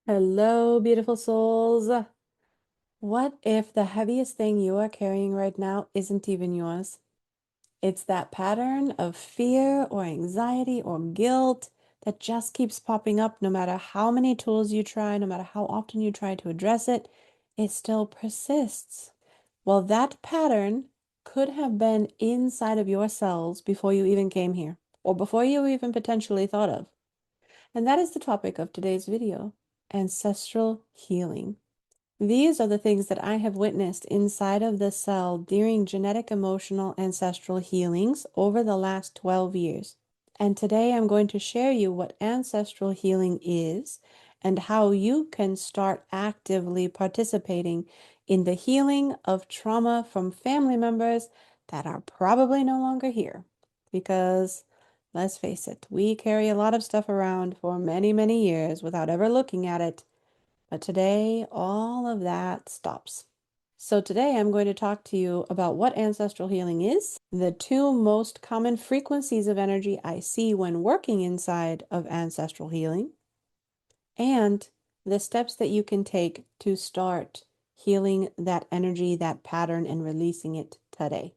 Hello, beautiful souls. What if the heaviest thing you are carrying right now isn't even yours? It's that pattern of fear or anxiety or guilt that just keeps popping up no matter how many tools you try, no matter how often you try to address it, it still persists. Well, that pattern could have been inside of your cells before you even came here, or before you even potentially thought of. And that is the topic of today's video, ancestral healing. These are the things that I have witnessed inside of the cell during genetic, emotional, ancestral healings over the last 12 years. And today I'm going to share you what ancestral healing is and how you can start actively participating in the healing of trauma from family members that are probably no longer here. Because let's face it, we carry a lot of stuff around for many, many years without ever looking at it. But today, all of that stops. So today I'm going to talk to you about what ancestral healing is, the two most common frequencies of energy I see when working inside of ancestral healing, and the steps that you can take to start healing that energy, that pattern, and releasing it today.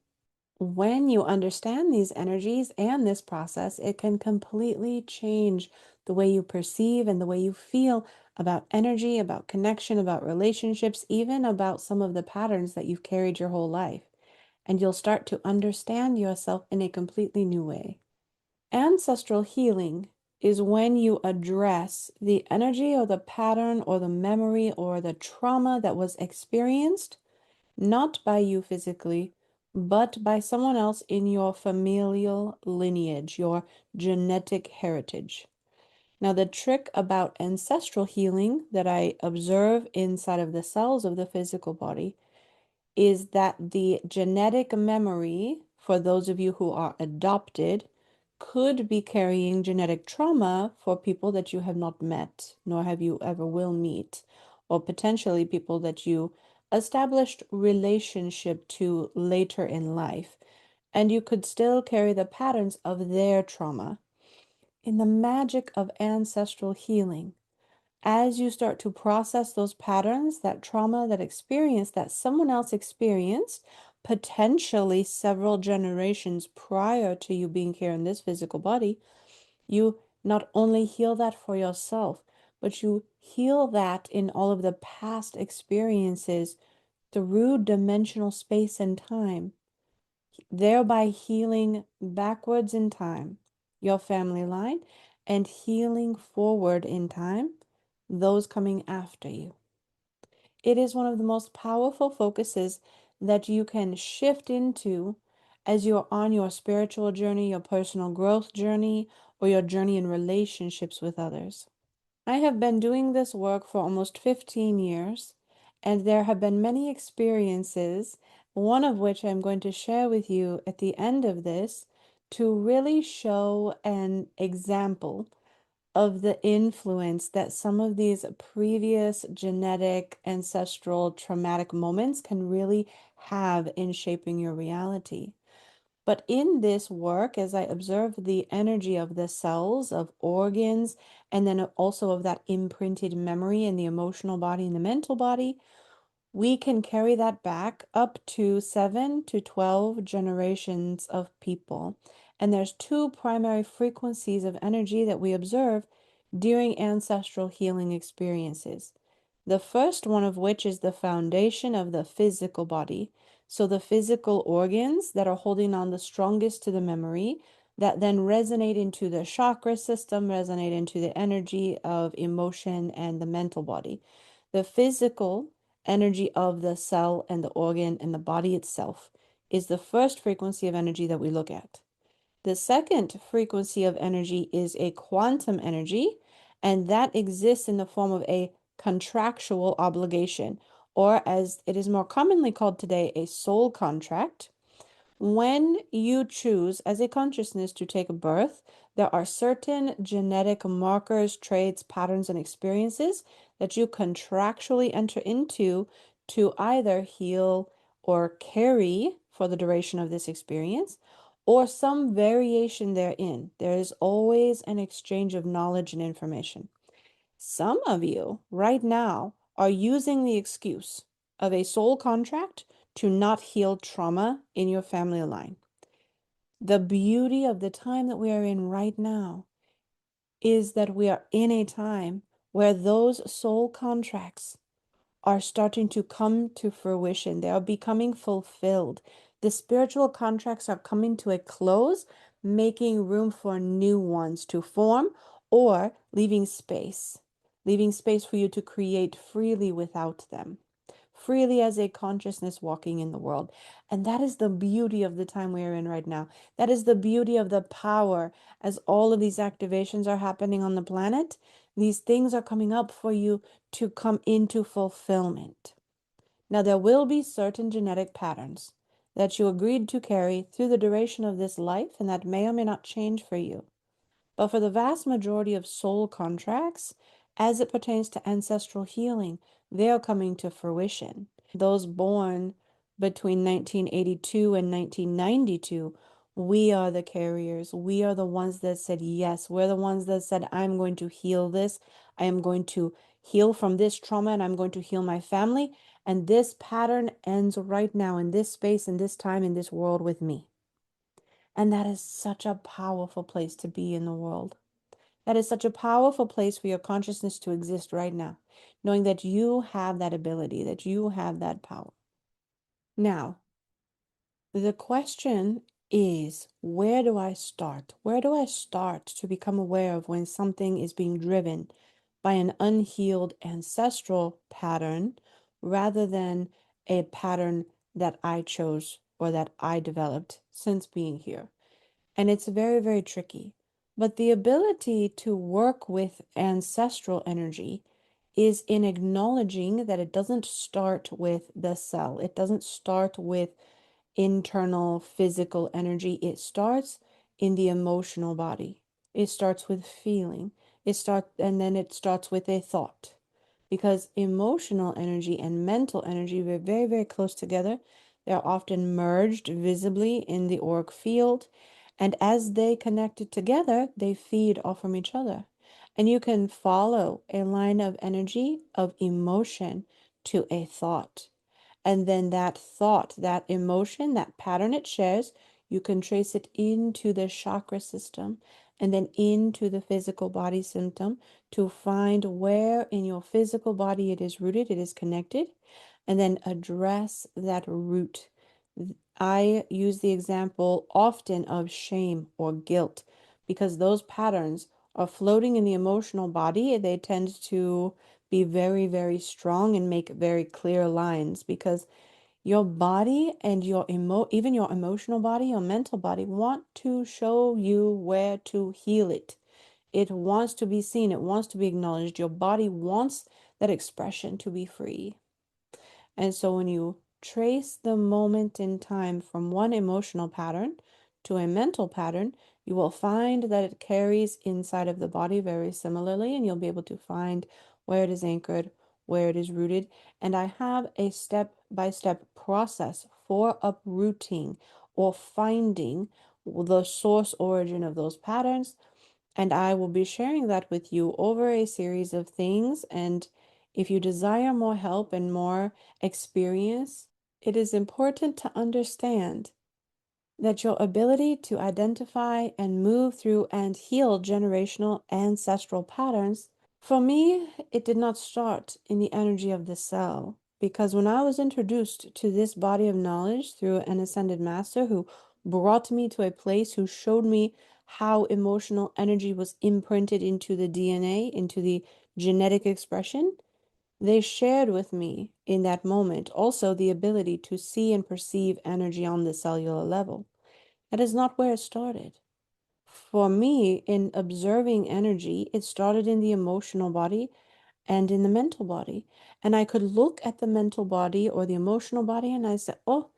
When you understand these energies and this process, it can completely change the way you perceive and the way you feel about energy, about connection, about relationships, even about some of the patterns that you've carried your whole life. And you'll start to understand yourself in a completely new way. Ancestral healing is when you address the energy or the pattern or the memory or the trauma that was experienced not by you physically, but by someone else in your familial lineage, your genetic heritage. Now, the trick about ancestral healing that I observe inside of the cells of the physical body is that the genetic memory, for those of you who are adopted, could be carrying genetic trauma for people that you have not met, nor have you ever will meet, or potentially people that you established relationship to later in life. And you could still carry the patterns of their trauma. In the magic of ancestral healing, as you start to process those patterns, that trauma, that experience that someone else experienced, potentially several generations prior to you being here in this physical body, you not only heal that for yourself, but you heal that in all of the past experiences through dimensional space and time, thereby healing backwards in time, your family line, and healing forward in time, those coming after you. It is one of the most powerful focuses that you can shift into as you're on your spiritual journey, your personal growth journey, or your journey in relationships with others. I have been doing this work for almost 15 years, and there have been many experiences, one of which I'm going to share with you at the end of this to really show an example of the influence that some of these previous genetic, ancestral, traumatic moments can really have in shaping your reality. But in this work, as I observe the energy of the cells, of organs, and then also of that imprinted memory in the emotional body and the mental body, we can carry that back up to 7 to 12 generations of people. And there's two primary frequencies of energy that we observe during ancestral healing experiences. The first one of which is the foundation of the physical body. So the physical organs that are holding on the strongest to the memory that then resonate into the chakra system, resonate into the energy of emotion and the mental body. The physical energy of the cell and the organ and the body itself is the first frequency of energy that we look at. The second frequency of energy is a quantum energy, and that exists in the form of a contractual obligation, or as it is more commonly called today, a soul contract. When you choose as a consciousness to take a birth, there are certain genetic markers, traits, patterns, and experiences that you contractually enter into to either heal or carry for the duration of this experience, or some variation therein. There is always an exchange of knowledge and information. Some of you right now are using the excuse of a soul contract to not heal trauma in your family line. The beauty of the time that we are in right now is that we are in a time where those soul contracts are starting to come to fruition. They are becoming fulfilled. The spiritual contracts are coming to a close, making room for new ones to form or leaving space for you to create freely without them, freely as a consciousness walking in the world. And that is the beauty of the time we are in right now. That is the beauty of the power as all of these activations are happening on the planet. These things are coming up for you to come into fulfillment. Now, there will be certain genetic patterns that you agreed to carry through the duration of this life, and that may or may not change for you. But for the vast majority of soul contracts, as it pertains to ancestral healing, they are coming to fruition. Those born between 1982 and 1992, we are the carriers. We are the ones that said yes. We're the ones that said, I'm going to heal this. I am going to heal from this trauma and I'm going to heal my family. And this pattern ends right now in this space, in this time, in this world with me. And that is such a powerful place to be in the world. That is such a powerful place for your consciousness to exist right now, knowing that you have that ability, that you have that power. Now, the question is, where do I start? Where do I start to become aware of when something is being driven by an unhealed ancestral pattern rather than a pattern that I chose or that I developed since being here? And it's very, very tricky. But the ability to work with ancestral energy is in acknowledging that it doesn't start with the cell. It doesn't start with internal physical energy. It starts in the emotional body. It starts with feeling. And then it starts with a thought. Because emotional energy and mental energy are very, very close together. They're often merged visibly in the auric field. And as they connected together, they feed off from each other. And you can follow a line of energy of emotion to a thought. And then that thought, that emotion, that pattern it shares, you can trace it into the chakra system and then into the physical body symptom to find where in your physical body it is rooted, it is connected, and then address that root. I use the example often of shame or guilt because those patterns are floating in the emotional body. They tend to be very, very strong and make very clear lines because your body and even your emotional body, your mental body want to show you where to heal it. It wants to be seen, it wants to be acknowledged. Your body wants that expression to be free. And so when you trace the moment in time from one emotional pattern to a mental pattern, you will find that it carries inside of the body very similarly, and you'll be able to find where it is anchored, where it is rooted. And I have a step-by-step process for uprooting or finding the source origin of those patterns, and I will be sharing that with you over a series of things. And if you desire more help and more experience, it is important to understand that your ability to identify and move through and heal generational ancestral patterns, for me, it did not start in the energy of the cell. Because when I was introduced to this body of knowledge through an ascended master who brought me to a place, who showed me how emotional energy was imprinted into the DNA, into the genetic expression, they shared with me in that moment also the ability to see and perceive energy on the cellular level. That is not where it started. For me, in observing energy, it started in the emotional body and in the mental body. And I could look at the mental body or the emotional body and I said, oh,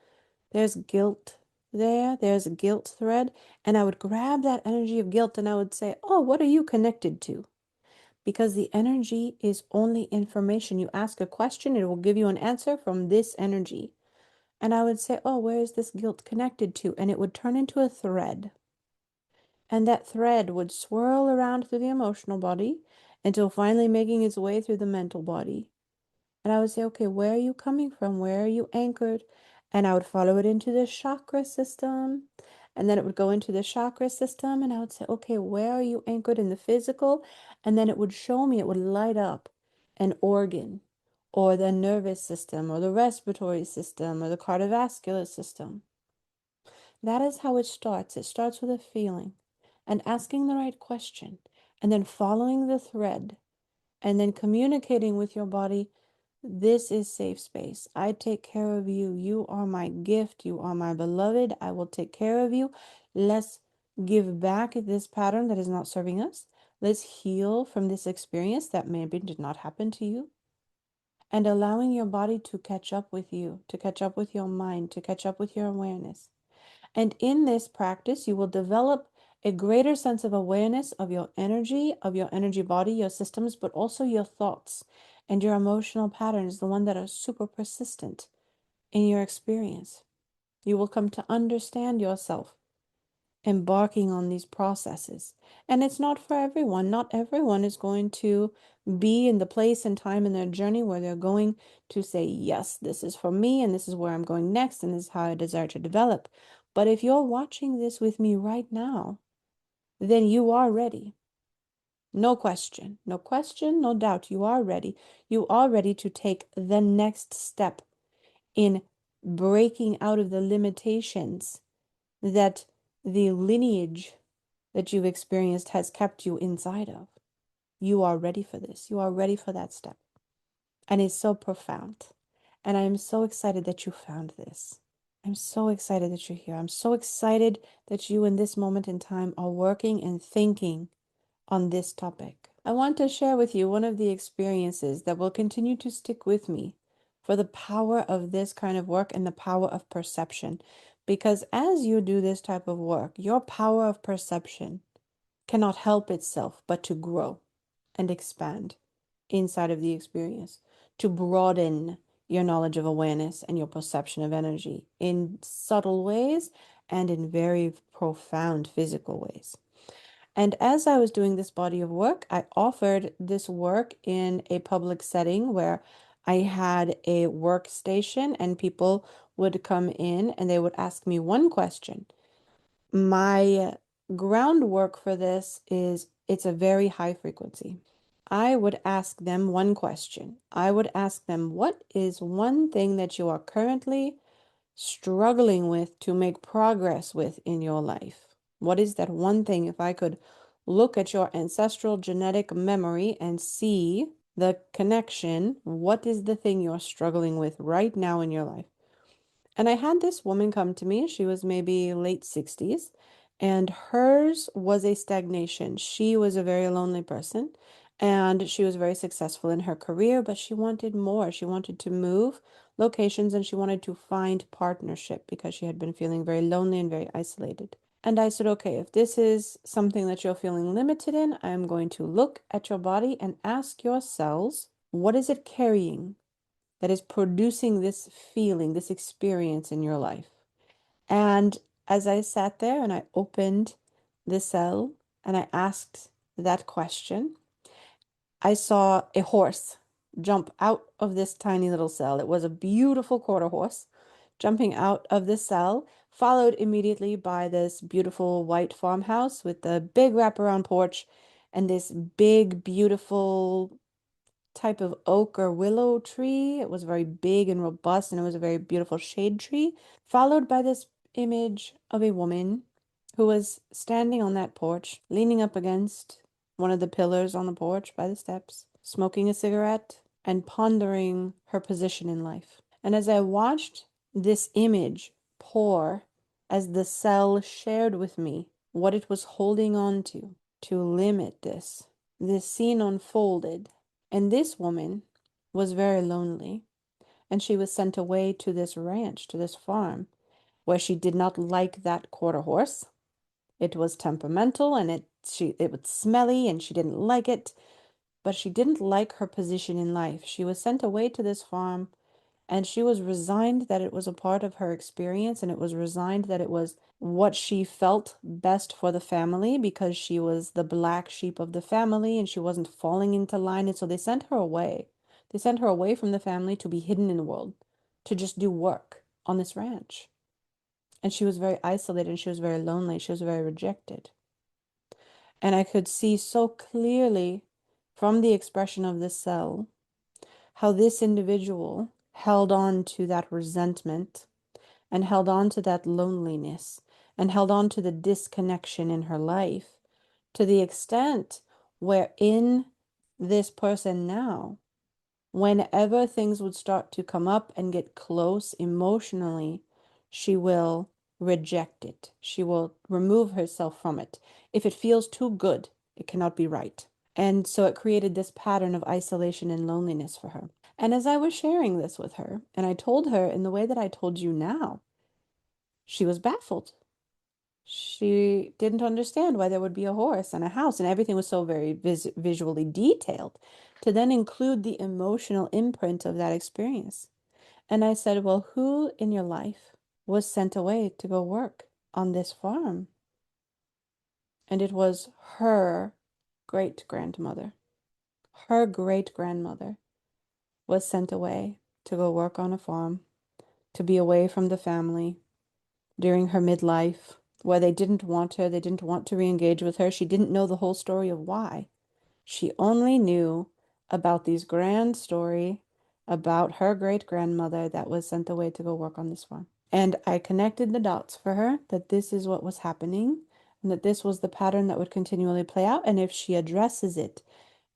there's guilt there. There's a guilt thread. And I would grab that energy of guilt and I would say, oh, what are you connected to? Because the energy is only information. You ask a question, it will give you an answer from this energy. And I would say, oh, where is this guilt connected to? And it would turn into a thread. And that thread would swirl around through the emotional body. until finally making its way through the mental body. And I would say, okay, where are you coming from? Where are you anchored? And I would follow it into the chakra system. And then it would go into the chakra system. And I would say, okay, where are you anchored in the physical? And then it would show me, it would light up an organ or the nervous system or the respiratory system or the cardiovascular system. That is how it starts. It starts with a feeling and asking the right question and then following the thread and then communicating with your body. This is safe space. I take care of you. You are my gift. You are my beloved. I will take care of you. Let's give back this pattern that is not serving us. Let's heal from this experience that maybe did not happen to you. And allowing your body to catch up with you, to catch up with your mind, to catch up with your awareness. And in this practice, you will develop a greater sense of awareness of your energy body, your systems, but also your thoughts and your emotional patterns, the one that are super persistent in your experience. You will come to understand yourself embarking on these processes. And it's not for everyone. Not everyone is going to be in the place and time in their journey where they're going to say, yes, this is for me, and this is where I'm going next, and this is how I desire to develop. But if you're watching this with me right now, then you are ready. No question, no question, no doubt. You are ready. You are ready to take the next step in breaking out of the limitations that the lineage that you've experienced has kept you inside of. You are ready for this. You are ready for that step. And it's so profound. And I am so excited that you found this. I'm so excited that you're here. I'm so excited that you, in this moment in time, are working and thinking on this topic. I want to share with you one of the experiences that will continue to stick with me for the power of this kind of work and the power of perception. Because as you do this type of work, your power of perception cannot help itself but to grow and expand inside of the experience, to broaden your knowledge of awareness and your perception of energy in subtle ways and in very profound physical ways. And as I was doing this body of work, I offered this work in a public setting where I had a workstation and people would come in and they would ask me one question. My groundwork for this is it's a very high frequency. I would ask them one question. I would ask them, what is one thing that you are currently struggling with to make progress with in your life? What is that one thing? If I could look at your ancestral genetic memory and see the connection, what is the thing you're struggling with right now in your life? And I had this woman come to me. She was maybe late 60s, and hers was a stagnation. She was a very lonely person, and she was very successful in her career, but she wanted more. She wanted to move locations and she wanted to find partnership because she had been feeling very lonely and very isolated. And I said, okay, if this is something that you're feeling limited in, I'm going to look at your body and ask your cells, what is it carrying that is producing this feeling, this experience in your life? And as I sat there and I opened the cell and I asked that question, I saw a horse jump out of this tiny little cell. It was a beautiful quarter horse jumping out of the cell, followed immediately by this beautiful white farmhouse with the big wraparound porch and this big, beautiful type of oak or willow tree. It was very big and robust, and it was a very beautiful shade tree, followed by this image of a woman who was standing on that porch, leaning up against one of the pillars on the porch by the steps, smoking a cigarette and pondering her position in life. And as I watched this image pour, as the cell shared with me what it was holding on to limit this scene unfolded. And this woman was very lonely, and she was sent away to this ranch, to this farm, where she did not like that quarter horse. It was temperamental and it was smelly and she didn't like it, but she didn't like her position in life. She was sent away to this farm And she was resigned that it was a part of her experience, and it was resigned that it was what she felt best for the family because she was the black sheep of the family and she wasn't falling into line. And so they sent her away. They sent her away from the family to be hidden in the world, to just do work on this ranch. And she was very isolated and she was very lonely. She was very rejected. And I could see so clearly from the expression of this cell how this individual held on to that resentment and held on to that loneliness and held on to the disconnection in her life to the extent where in this person now, whenever things would start to come up and get close emotionally, she will reject it. She will remove herself from it. If it feels too good, it cannot be right. And so it created this pattern of isolation and loneliness for her. And as I was sharing this with her, and I told her in the way that I told you now, she was baffled. She didn't understand why there would be a horse and a house, and everything was so very visually detailed to then include the emotional imprint of that experience. And I said, well, who in your life was sent away to go work on this farm? And it was her great grandmother. Her great grandmother was sent away to go work on a farm, to be away from the family during her midlife, where they didn't want her, they didn't want to re-engage with her. She didn't know the whole story of why. She only knew about these grand story about her great grandmother that was sent away to go work on this farm. And I connected the dots for her that this is what was happening and that this was the pattern that would continually play out. And if she addresses it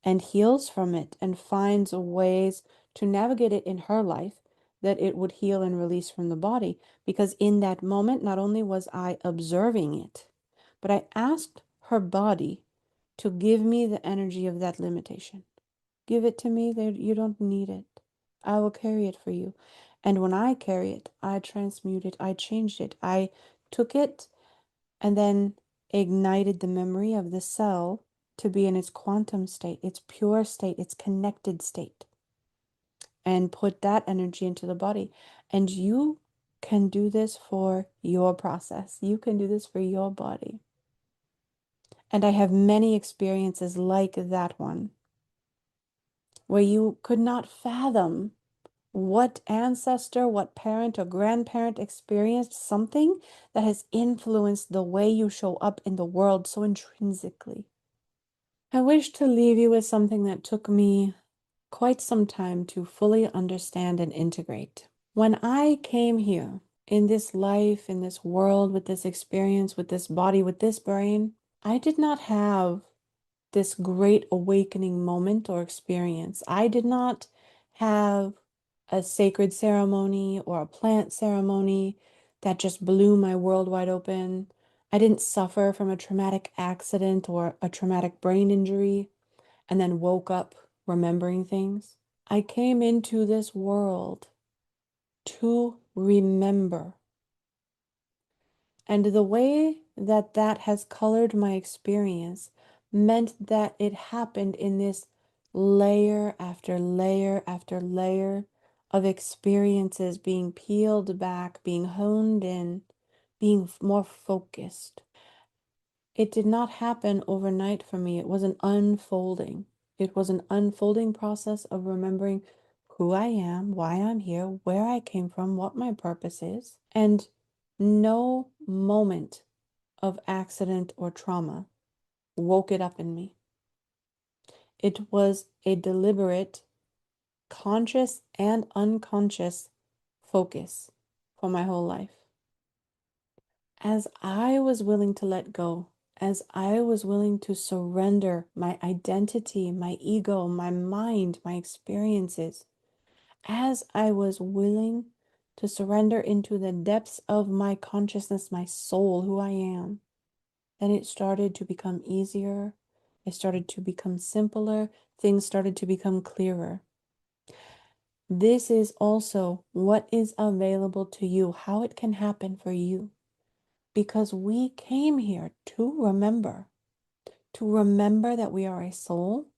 and heals from it and finds ways to navigate it in her life, that it would heal and release from the body. Because in that moment, not only was I observing it, but I asked her body to give me the energy of that limitation. Give it to me, that you don't need it. I will carry it for you. And when I carry it, I transmute it, I changed it, I took it and then ignited the memory of the cell to be in its quantum state, its pure state, its connected state, and put that energy into the body. And you can do this for your process. You can do this for your body. And I have many experiences like that one, where you could not fathom what ancestor, what parent or grandparent experienced something that has influenced the way you show up in the world so intrinsically. I wish to leave you with something that took me quite some time to fully understand and integrate. When I came here in this life, in this world, with this experience, with this body, with this brain, I did not have this great awakening moment or experience. I did not have a sacred ceremony or a plant ceremony that just blew my world wide open. I didn't suffer from a traumatic accident or a traumatic brain injury and then woke up remembering things. I came into this world to remember. And the way that that has colored my experience meant that it happened in this layer after layer after layer of experiences being peeled back, being honed in, being more focused. It did not happen overnight for me. It was an unfolding. It was an unfolding process of remembering who I am, why I'm here, where I came from, what my purpose is. And no moment of accident or trauma woke it up in me. It was a deliberate, conscious and unconscious focus for my whole life. As I was willing to let go, as I was willing to surrender my identity, my ego, my mind, my experiences, as I was willing to surrender into the depths of my consciousness, my soul, who I am, then it started to become easier. It started to become simpler. Things started to become clearer. This is also what is available to you, how it can happen for you. Because we came here to remember that we are a soul,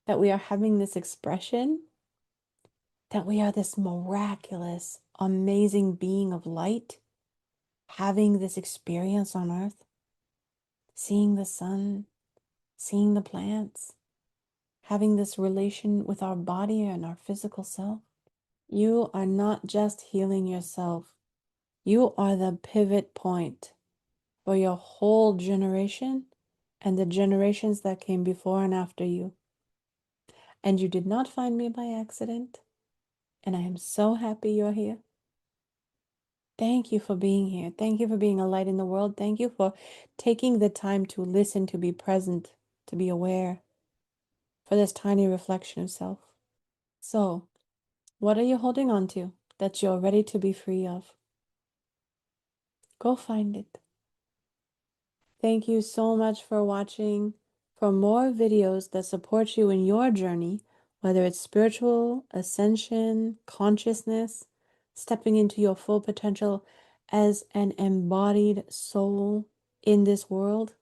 that we are having this expression, that we are this miraculous, amazing being of light, having this experience on earth, seeing the sun, seeing the plants, having this relation with our body and our physical self. You are not just healing yourself, you are the pivot point for your whole generation and the generations that came before and after you. And you did not find me by accident, and I am so happy you're here. Thank you for being here. Thank you for being a light in the world. Thank you for taking the time to listen, to be present, to be aware, for this tiny reflection of self. So, what are you holding on to that you're ready to be free of? Go find it. Thank you so much for watching. For more videos that support you in your journey, whether it's spiritual, ascension, consciousness, stepping into your full potential as an embodied soul in this world,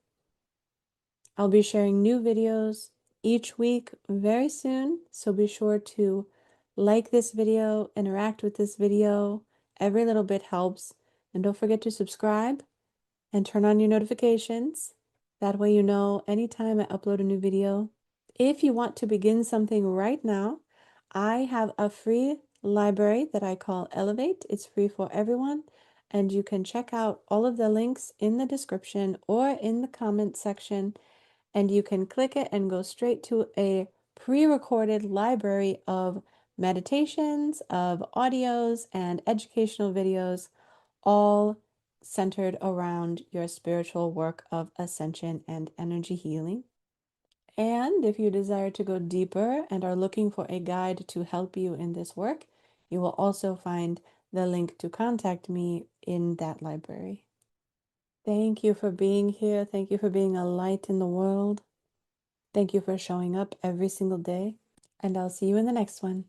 I'll be sharing new videos each week very soon. So be sure to like this video, interact with this video. Every little bit helps. And don't forget to subscribe and turn on your notifications. That way you know anytime I upload a new video. If you want to begin something right now, I have a free library that I call Elevate. It's free for everyone, and you can check out all of the links in the description or in the comment section, and you can click it and go straight to a pre-recorded library of meditations, of audios, and educational videos, all centered around your spiritual work of ascension and energy healing. And if you desire to go deeper and are looking for a guide to help you in this work, you will also find the link to contact me in that library. Thank you for being here. Thank you for being a light in the world. Thank you for showing up every single day. And I'll see you in the next one.